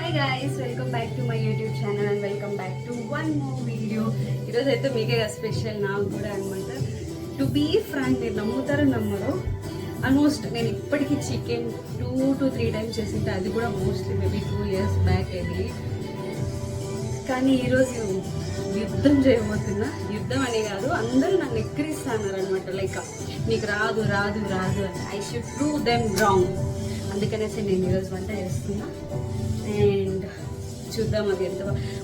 Hi guys, welcome back to my YouTube channel and welcome back to one more video. ఈరోజు అయితే మీకే special నాకు కూడా అనమాట. టు బీ ఫ్రాంక్, మీరు నమ్ముతారో నమ్మరు, ఆల్మోస్ట్ నేను ఇప్పటికీ చికెన్ 2 to 3 times చేసింటే, అది కూడా మోస్ట్లీ మేబీ 2 years బ్యాక్ అయింది. కానీ ఈరోజు యుద్ధం చేయబోతున్నా. యుద్ధం అనే కాదు, అందరూ నన్ను ఎక్కిరిస్తున్నారు అనమాట. లైక్ నీకు రాదు రాదు రాదు అని. I should prove them wrong. అందుకనేసి నేను ఈరోజు వంట చేస్తున్నా అండ్ చూద్దాం అది ఎంత.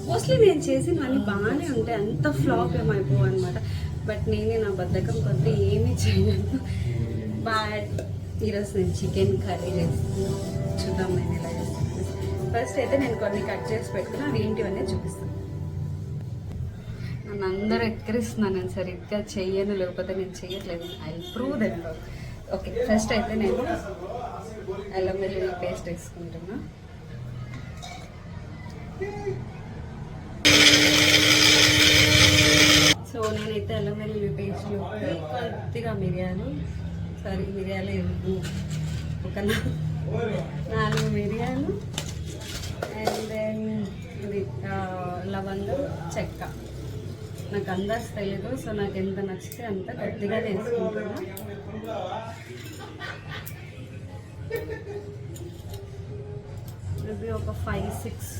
మోస్ట్లీ నేను చేసినవన్నీ బాగానే ఉంటాయి, అంత ఫ్లాప్ ఏమైపోవు అనమాట. బట్ నేనే నా బద్ధకం కొద్ది ఏమీ చేయను. బట్ ఈరోజు నేను చికెన్ కర్రీ చేస్తున్నాను. చూద్దాం నేను ఎలా చేస్తాను. ఫస్ట్ అయితే నేను కొన్ని కట్ చేసి పెట్టుకున్నా, అవి ఏంటివన్నీ చూపిస్తాను. నన్ను అందరూ ఎక్కిరిస్తున్నాను, నేను సరిగ్గా చెయ్యను, లేకపోతే నేను చెయ్యట్లేదు. I prove them. Okay, first అయితే నేను అల్లం వెల్లుల్లి పేస్ట్ వేసుకుంటున్నా. సో నేనైతే అల్లం వెల్లుల్లి పేస్ట్లో కొద్దిగా మిరియాలు ఒక 4 మిరియాలు అండ్ దెన్ ఇది లవంగం, చెక్క. నాకు అందాజ తెలియదు, సో నాకు ఎంత నచ్చితే అంత కొద్దిగా వేసుకుంటున్నా. మేబీ ఒక 5-6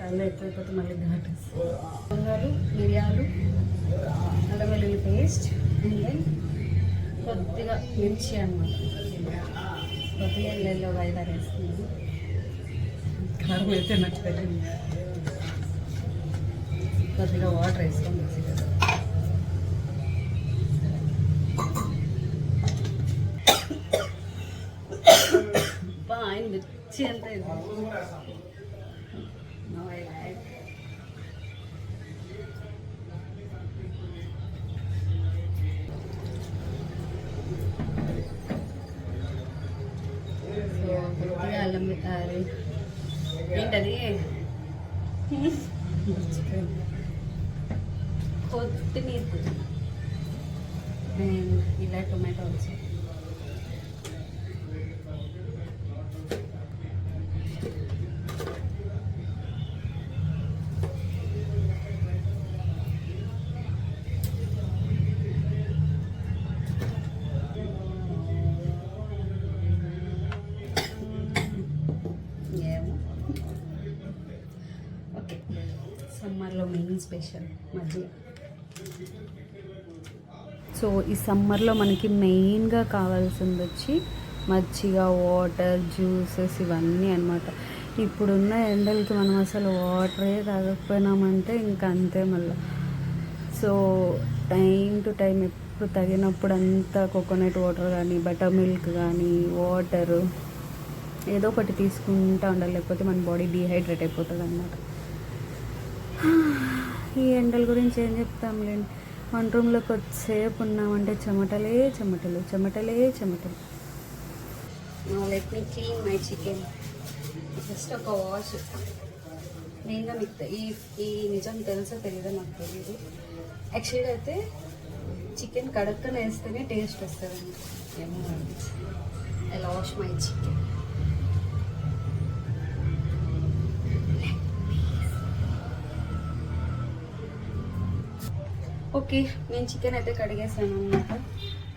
చాలా ఎక్కువైపోతే మళ్ళీ ఘాటేస్తాను. లవంగాలు, మిరియాలు, అల్లం వెల్లుల్లి పేస్ట్ అండ్ దెన్ కొద్దిగా మిర్చి అన్నమాట. కొద్దిగా ఎల్లో వాయిదా వేసుకున్నాను. కారం అయితే నాకు తెలియదు. కొద్దిగా వాటర్ వేసుకొని మిక్సీ కదా. ఆయన మిర్చి అంతా ఇది. సో కొద్దిగా అల్లం ఏంటది కొత్తిమీర, అండ్ ఇలా టొమాటో వచ్చి సమ్మర్లో మెయిన్ స్పెషల్ మజ్జిగ. సో ఈ సమ్మర్లో మనకి మెయిన్గా కావాల్సింది వచ్చి మజ్జిగ, వాటర్, జ్యూసెస్ ఇవన్నీ అనమాట. ఇప్పుడున్న ఎండలకి మనం అసలు వాటరే తాగకపోయినామంటే ఇంకా అంతే మళ్ళీ. సో టైం టు టైం ఎప్పుడు తగినప్పుడు అంతా కోకోనట్ వాటర్ కానీ, బటర్ మిల్క్ కానీ, వాటరు ఏదో ఒకటి తీసుకుంటూ ఉండాలి, లేకపోతే మన బాడీ డీహైడ్రేట్ అయిపోతుంది అన్నమాట. ఈ ఎండల గురించి ఏం చెప్తాంలేండి. వన్ రూమ్లో కొద్దిసేపు ఉన్నామంటే చెమటలే చెమటలు, చెమటలే చెమటలు. Let me clean my chicken. Just ఒక వాష్. మెయిన్గా మీకు ఈ నిజం తెలుసో తెలీదో నాకు తెలియదు. యాక్చువల్గా అయితే చికెన్ కడక్కన వేస్తేనే టేస్ట్ వస్తుందండి. ఏమో I wash my chicken. Okay, నేను చికెన్ అయితే కడిగేసాను అన్నమాట.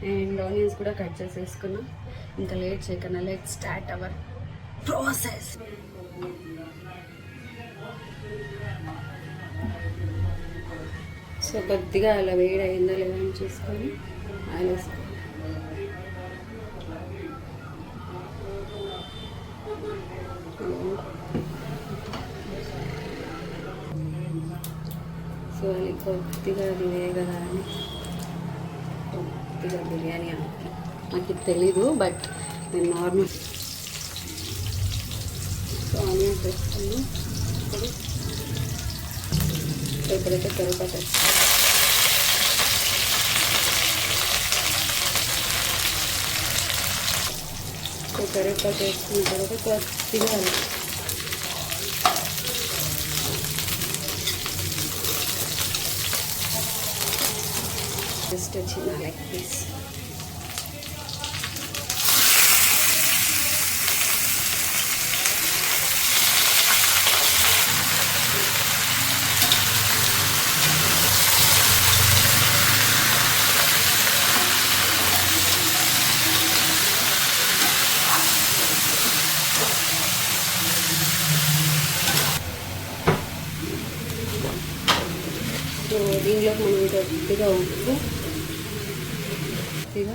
అండ్ ఆనియన్స్ కూడా కట్ చేసేసుకున్నాం. ఇంకా లేట్ చేయకన్నా let start our process. So కొద్దిగా అలా వేడి అయిందా లేదా అని చూసుకొని ఆయిల్ వేసుకోండి. సో అది కొద్దిగా అది వేయగదా అని కొద్దిగా బిర్యానీ ఆకి నాకు తెలీదు, బట్ నేను నార్మల్. సో ఆనియన్స్ వేస్తాను. ఇప్పుడైతే కరివేపాకు వేస్తాను. సో కరివేపాకు వేసుకున్న తర్వాత కొద్దిగా just touching like this. దీనిలో మనం కొద్దిగా ఉప్పు, కొద్దిగా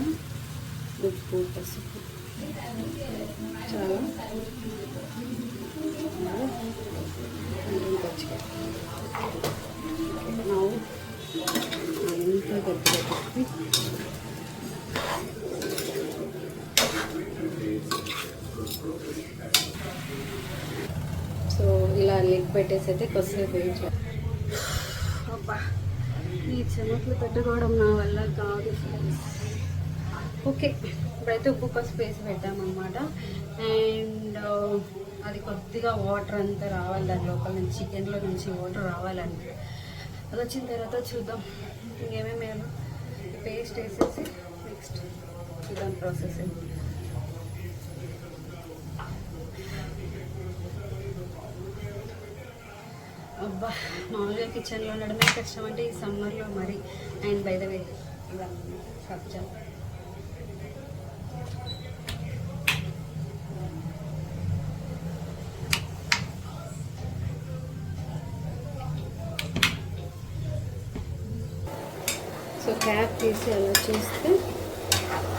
ఉప్పు పసుపు చాలా పచ్చికాయ అంతా కొద్దిగా పెట్టి సో ఇలా లెగ్ పెట్టేసి అయితే కొద్దిసేపు వేయించాలి. అబ్బా ఈ చెమట్లు పెట్టుకోవడం నా వల్ల కాదు ఫ్రెండ్స్. ఓకే, ఇప్పుడైతే ఉప్పు పసుపు వేసి పెట్టామన్నమాట. అండ్ అది కొద్దిగా వాటర్ అంతా రావాలి దాని లోపల నుంచి, చికెన్లో నుంచి వాటర్ రావాలంటే అది వచ్చిన తర్వాత చూద్దాం ఇంకేమేమి వేయాలో. పేస్ట్ వేసేసి నెక్స్ట్ చూద్దాం ప్రాసెస్. అబ్బా మామూలుగా కిచెన్లో ఉండడమే కష్టం అంటే ఈ సమ్మర్లో మరి. అండ్ బై ద వే ఇవన్నీ సబ్జా సో క్యాప్ తీసి అలా చూస్తే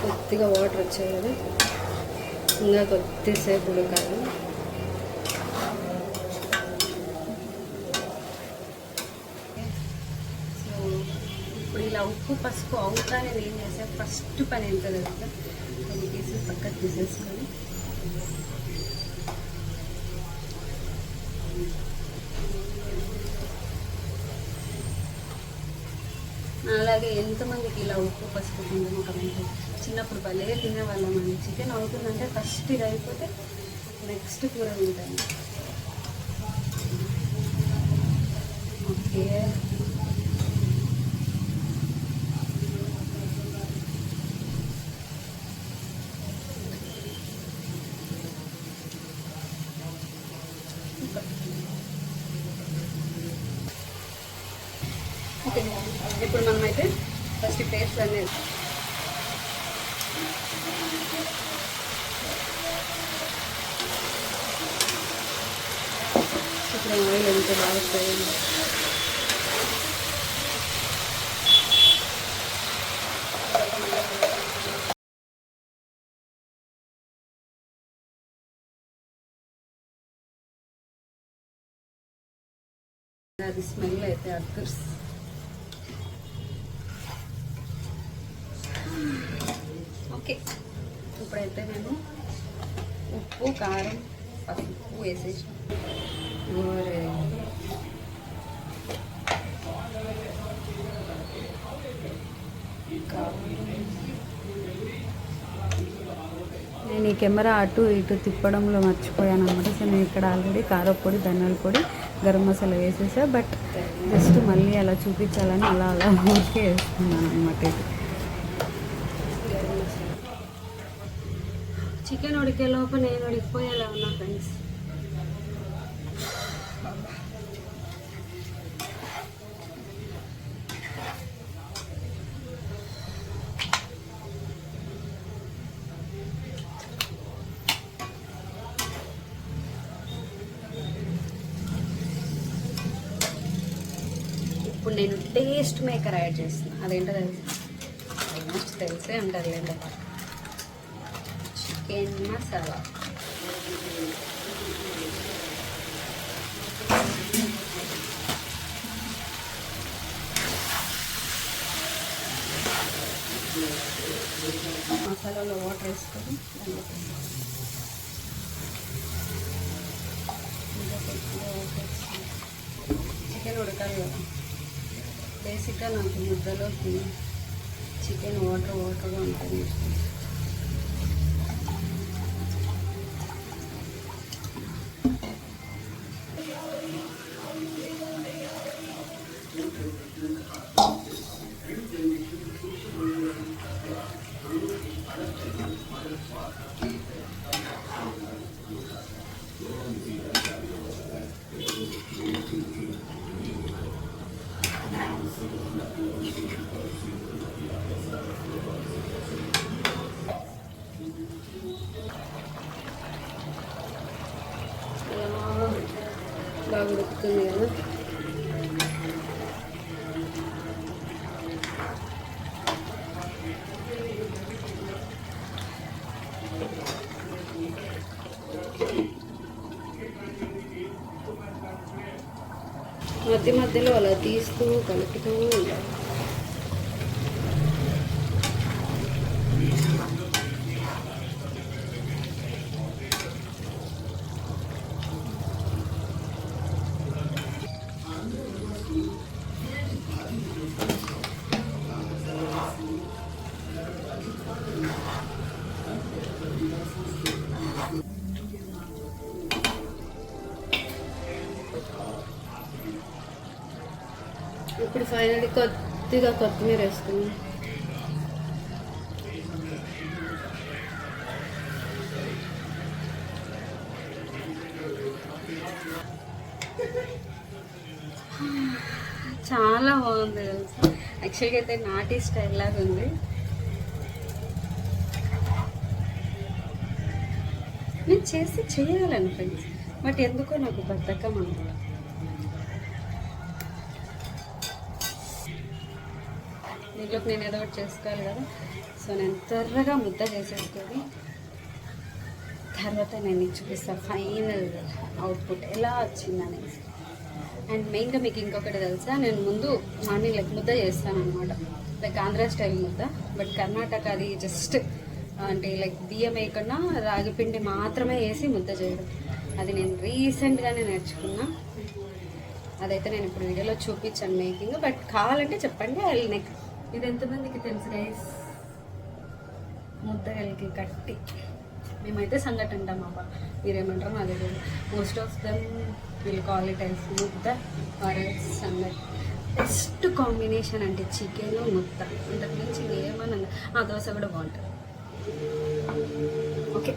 కొద్దిగా వాటర్ వచ్చాయి కదా, ఇంకా కొద్దిసేపు ఉడకాలి. సో ఇప్పుడు ఇలా ఉప్పు పసుపు అవుతా నేను ఏం చేసాను, ఫస్ట్ పని ఎంత తెలుసా, కొన్ని పీసులు పక్కకు తీసేసుకొని అలాగే ఎంతమందికి ఇలా ఉప్పు పసుపు తింటాం ఒక మెంటర్. చిన్నప్పుడు భలే తినేవాళ్ళం అండి. చికెన్ అవుతుందంటే ఫస్ట్ ఇది అయిపోతే నెక్స్ట్ కూర ఉంటుంది. Okay, okay. ఇప్పుడు మనమైతే ఫస్ట్ పేస్ట్ అనేది ఇప్పుడు ఆయిల్ ఎంత బాగా వస్తాయి. అది స్మెల్ అయితే అక్కర్స్. ఓకే, ఇప్పుడైతే నేను ఉప్పు కారం పసుపు వేసేసి నేను ఈ కెమెరా అటు ఇటు తిప్పడంలో మర్చిపోయాను అనమాట. సో నేను ఇక్కడ ఆల్రెడీ కారపొడి, ధనియాల పొడి, గరం మసాలా వేసేసా. బట్ జస్ట్ మళ్ళీ అలా చూపించాలని అలా ఊరికే వేస్తున్నాను అనమాట. ఇది చికెన్ ఉడికే లోపు నేను ఉడికిపోయేలా ఉన్నా ఫ్రెండ్స్. ఇప్పుడు నేను టేస్ట్ మేకర్ యాడ్ చేస్తున్నా. అదేంటో తెలుసు, ఆల్మోస్ట్ తెలిసే ఉంటుంది లేదా, చికెన్ మసాలా. మసాలాలో వాటర్ వేసుకొని చికెన్ ఉడకాలి కదా. బేసిక్గా నాకు ముద్దలోకి చికెన్ వాటర్గా ఉంటుంది. బాగా ఉడుకుతుంది కదా. మధ్య మధ్యలో అలా తీస్తూ కలుపుతూ ఉండాలి. ఇప్పుడు ఫైనల్లీ కొద్దిగా కొత్తిమీర వేసుకున్నాం. చాలా బాగుంది తెలుసా. యాక్చువల్గా అయితే నాటి స్టైల్ లాగా ఉంది. నేను చేయాలని ఫ్రెండ్స్, బట్ ఎందుకో నాకు బద్ధకం అనమాట. దీంట్లోకి నేను ఏదో ఒకటి చేసుకోవాలి కదా. సో నేను త్వరగా ముద్ద చేసేసుకొని తర్వాత నేను చూపిస్తాను ఫైనల్ అవుట్పుట్ ఎలా వచ్చిందనేసి. అండ్ మెయిన్గా మీకు ఇంకొకటి తెలుసా, నేను ముందు మార్నింగ్ లైక్ ముద్ద చేస్తాను అనమాట, లైక్ ఆంధ్ర స్టైల్ ముద్ద. బట్ కర్ణాటక అది జస్ట్ అంటే లైక్ బియ్యం వేయకుండా రాగిపిండి మాత్రమే వేసి ముద్ద చేయడం. అది నేను రీసెంట్గానే నేర్చుకున్నా. అదైతే నేను ఇప్పుడు వీడియోలో చూపించాను మేకింగ్. బట్ కావాలంటే చెప్పండి. అది నెక్ ఇది ఎంతమందికి తెలుసు గైస్, ముద్దగలికి కట్టి మేమైతే సంగటి అంటాం అబ్బా, మీరేమంటారో నాకు తెలియదు. Most of them will call it as ముద్ద ఆర్ సంగటి. బెస్ట్ కాంబినేషన్ అంటే చికెన్ ముద్ద, అంతకు మించి ఏమన్నా. ఆ దోశ కూడా బాగుంటుంది. ఓకే,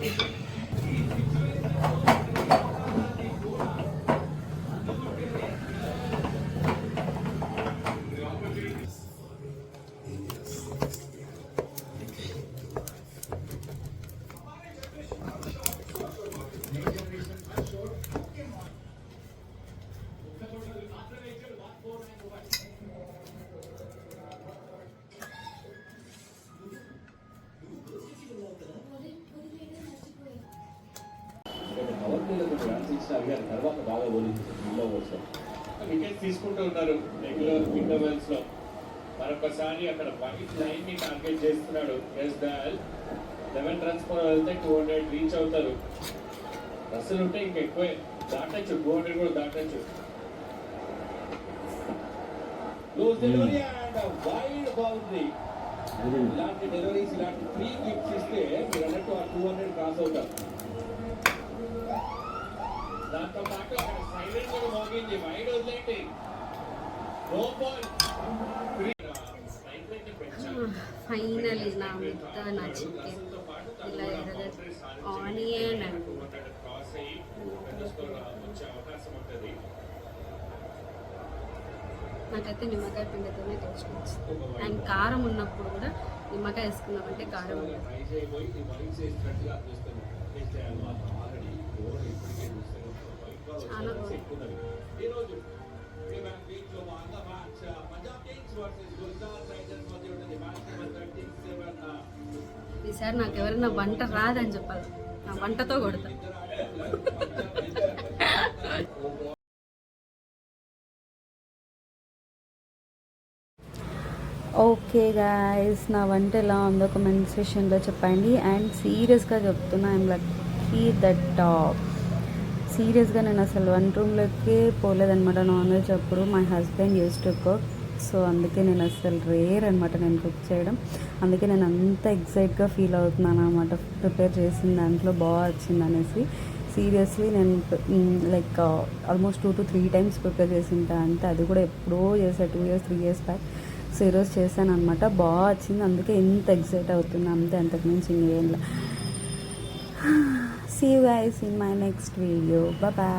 తర్వాత బాగా వికెట్ తీసుకుంటూ ఉన్నారు రెగ్యులర్ ఇంటర్వెల్స్ లో. మరొకసారి అక్కడ వైట్ లైన్ ని టార్గెట్ చేస్తున్నాడు ఎస్ దయాల్. 11 runs పర్ వెళ్తే 200 రీచ్ అవుతారు. రస్సులు ఉంటే ఇంకా ఎక్కువే దాటచ్చు, 200 కూడా దాటచ్చు. Wide boundary. ఇలాంటి డెలివరీస్, ఇలాంటి 3 కిక్స్ ఇస్తే మీరు అన్నట్టు ఆ 200 క్రాస్ అవుతారు. దాంతో పాటు అక్కడ సైలెంట్ కూడా మోగింది. వైడ్ వదిలేండి, నో బాల్. ఫైనల్ నా ముద్ద, నా చికెన్ ఇలా ఆనియన్ అండ్ నాకైతే నిమ్మకాయ పిండితోనే టేస్ట్ వచ్చింది. అండ్ కారం ఉన్నప్పుడు కూడా నిమ్మకాయ వేసుకున్నామంటే కారం చాలా ఈసారి నాకు ఎవరైనా వంట రాదని చెప్పాలి, నా వంటతో కొడతా. ఓకే గాయస్, నా వంట ఎలా ఉందో కామెంట్ సెక్షన్లో చెప్పండి. అండ్ సీరియస్గా చెప్తున్నా, ఐఎమ్ లక్కీ దట్ సీరియస్గా నేను అసలు వన్ రూమ్లోకే పోలేదనమాట నాన్ వెజ్ అప్పుడు. My husband use to cook. So అందుకే నేను అసలు రేర్ అనమాట నేను కుక్ చేయడం. అందుకే నేను అంత ఎక్సైట్గా ఫీల్ అవుతున్నాను అనమాట, ప్రిపేర్ చేసిన దాంట్లో బాగా వచ్చింది అనేసి. సీరియస్లీ నేను like almost 2 to 3 times prepare చేసింటా. అంటే అది కూడా ఎప్పుడో చేసా, 2 years 3 years బ్యాక్. సో ఈరోజు చేశాను అనమాట, బాగా వచ్చింది. అందుకే ఎంత ఎక్సైట్ అవుతున్నా, అంతే, అంతకుమించి ఇంకేం. See you guys in my next video. Bye bye.